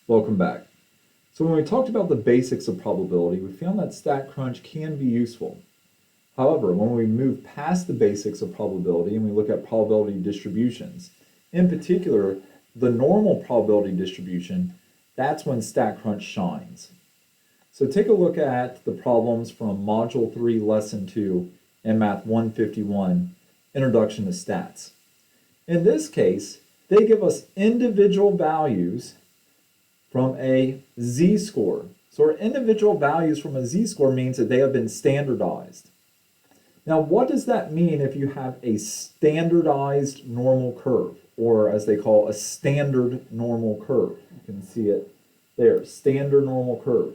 Welcome back. So when we talked about the basics of probability, we found that StatCrunch can be useful. However, when we move past the basics of probability and we look at probability distributions, in particular, the normal probability distribution, that's when StatCrunch shines. So take a look at the problems from Module 3, Lesson 2, and Math 151, Introduction to Stats. In this case, they give us individual values from a z-score. So our individual values from a z-score means that they have been standardized. Now, what does that mean if you have a standardized normal curve, or as they call a standard normal curve? You can see it there, standard normal curve.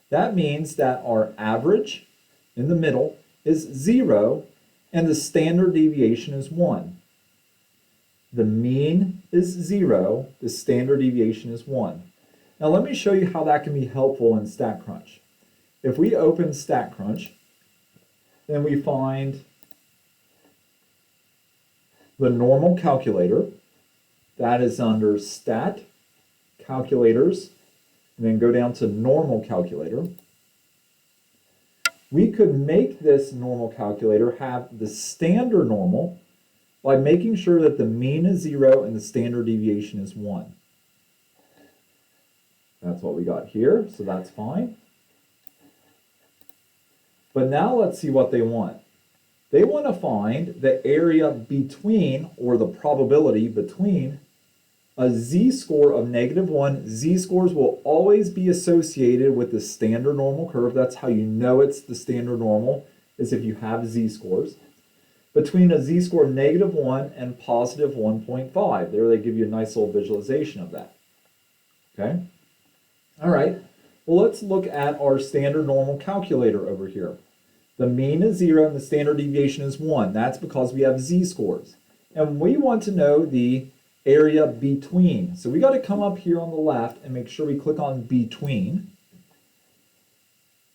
That means that our average in the middle is 0 and the standard deviation is 1. The mean is 0, the standard deviation is 1. Now let me show you how that can be helpful in StatCrunch. If we open StatCrunch, then we find the normal calculator. That is under Stat, Calculators, and then go down to Normal Calculator. We could make this normal calculator have the standard normal by making sure that the mean is 0 and the standard deviation is 1. That's what we got here, so that's fine. But now let's see what they want. They want to find the area between, or the probability between, a z-score of -1. Z-scores will always be associated with the standard normal curve. That's how you know it's the standard normal, is if you have z-scores. Between a z-score of -1 and positive 1.5. There they give you a nice little visualization of that. Okay? All right. Well, let's look at our standard normal calculator over here. The mean is 0 and the standard deviation is 1. That's because we have z-scores. And we want to know the area between. So we got to come up here on the left and make sure we click on between.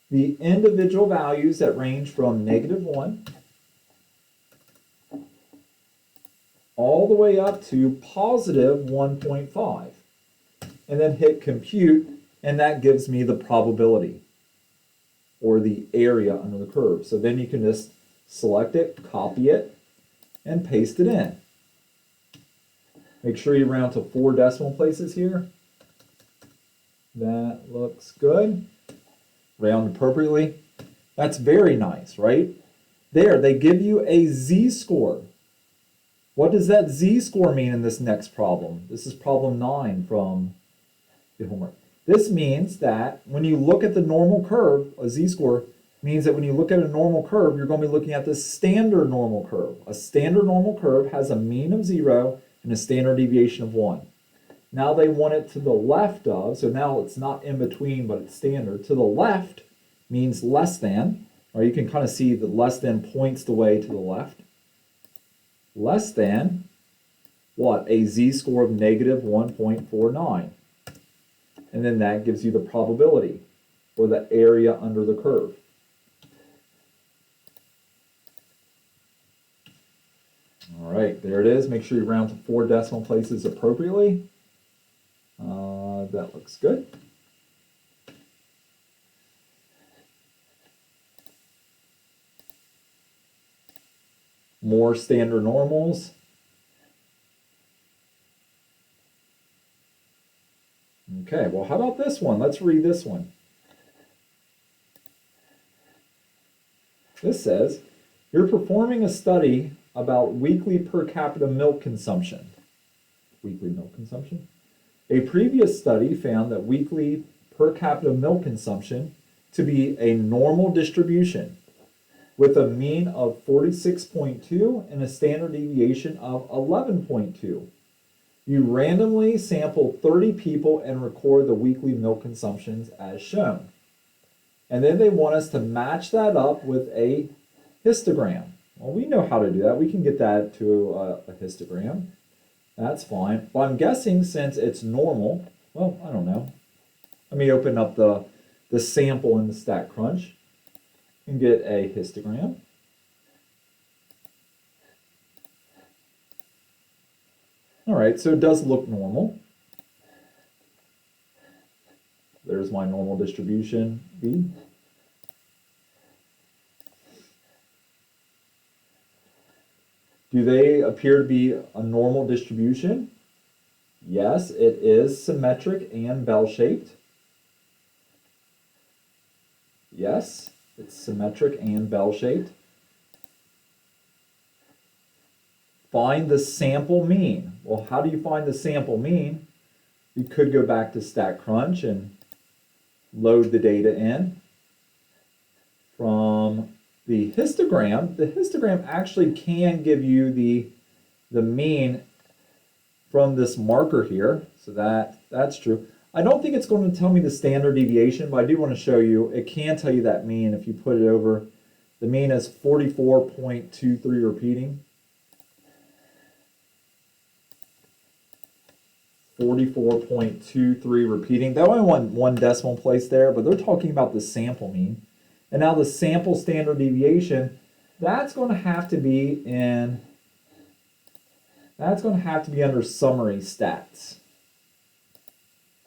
The individual values that range from -1 all the way up to positive 1.5. And then hit compute, and that gives me the probability, or the area under the curve. So then you can just select it, copy it, and paste it in. Make sure you round to 4 decimal places here. That looks good. Round appropriately. That's very nice, right? There, they give you a z-score. What does that z-score mean in this next problem? This is problem 9 from the homework. This means that when you look at the normal curve, a z-score means that when you look at a normal curve, you're going to be looking at the standard normal curve. A standard normal curve has a mean of 0 and a standard deviation of 1. Now they want it to the left of, so now it's not in between, but it's standard. To the left means less than, or you can kind of see the less than points the way to the left. Less than, what? A z-score of -1.49. And then that gives you the probability, or the area under the curve. All right, there it is. Make sure you round to 4 decimal places appropriately. That looks good. More standard normals. Okay, well, how about this one? Let's read this one. This says, you're performing a study about weekly per capita milk consumption. Weekly milk consumption? A previous study found that weekly per capita milk consumption to be a normal distribution with a mean of 46.2 and a standard deviation of 11.2. You randomly sample 30 people and record the weekly milk consumptions as shown. And then they want us to match that up with a histogram. Well, we know how to do that. We can get that to a histogram. That's fine. Well, I'm guessing since it's normal, well, I don't know. Let me open up the sample in the StatCrunch and get a histogram. All right, so it does look normal. There's my normal distribution, B. Do they appear to be a normal distribution? Yes, it is symmetric and bell-shaped. Yes, it's symmetric and bell-shaped. Find the sample mean. Well, how do you find the sample mean? You could go back to StatCrunch and load the data in from the histogram. The histogram actually can give you the mean from this marker here, so that's true. I don't think it's going to tell me the standard deviation, but I do want to show you, it can tell you that mean if you put it over. The mean is 44.23 repeating. 44.23 repeating. That only one decimal place there, but they're talking about the sample mean. And now the sample standard deviation, that's going to have to be under summary stats.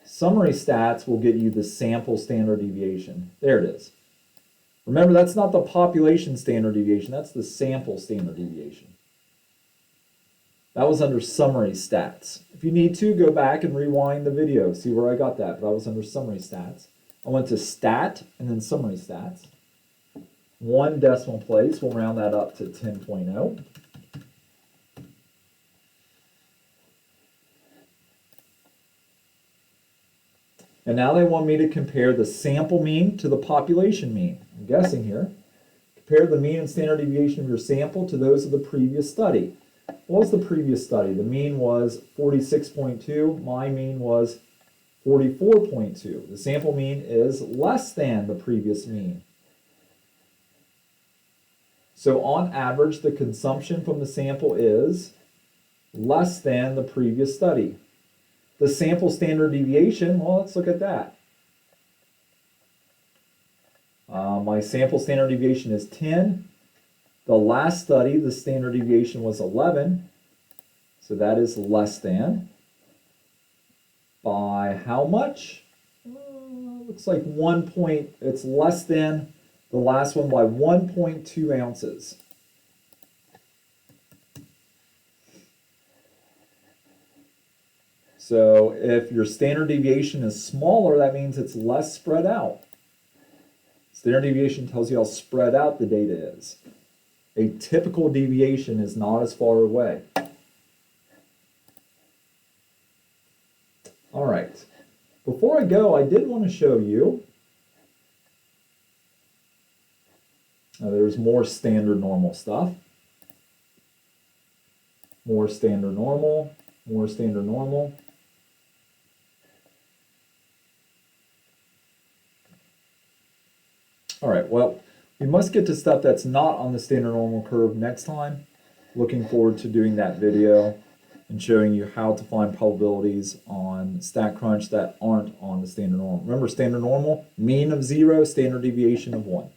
Summary stats will get you the sample standard deviation. There it is. Remember, that's not the population standard deviation, that's the sample standard deviation. That was under summary stats. If you need to, go back and rewind the video, see where I got that, but I was under summary stats. I went to stat and then summary stats. One decimal place, we'll round that up to 10.0. And now they want me to compare the sample mean to the population mean. I'm guessing here. Compare the mean and standard deviation of your sample to those of the previous study. What was the previous study? The mean was 46.2. My mean was 44.2. The sample mean is less than the previous mean. So on average, the consumption from the sample is less than the previous study. The sample standard deviation, well, let's look at that. My sample standard deviation is 10. The last study, the standard deviation was 11. So that is less than. By how much? Looks like it's less than the last one by 1.2 ounces. So if your standard deviation is smaller, that means it's less spread out. Standard deviation tells you how spread out the data is. A typical deviation is not as far away. All right. Before I go, I did want to show you, there's more standard normal stuff. More standard normal, more standard normal. All right, well, we must get to stuff that's not on the standard normal curve next time. Looking forward to doing that video and showing you how to find probabilities on StatCrunch that aren't on the standard normal. Remember, standard normal, mean of 0, standard deviation of 1.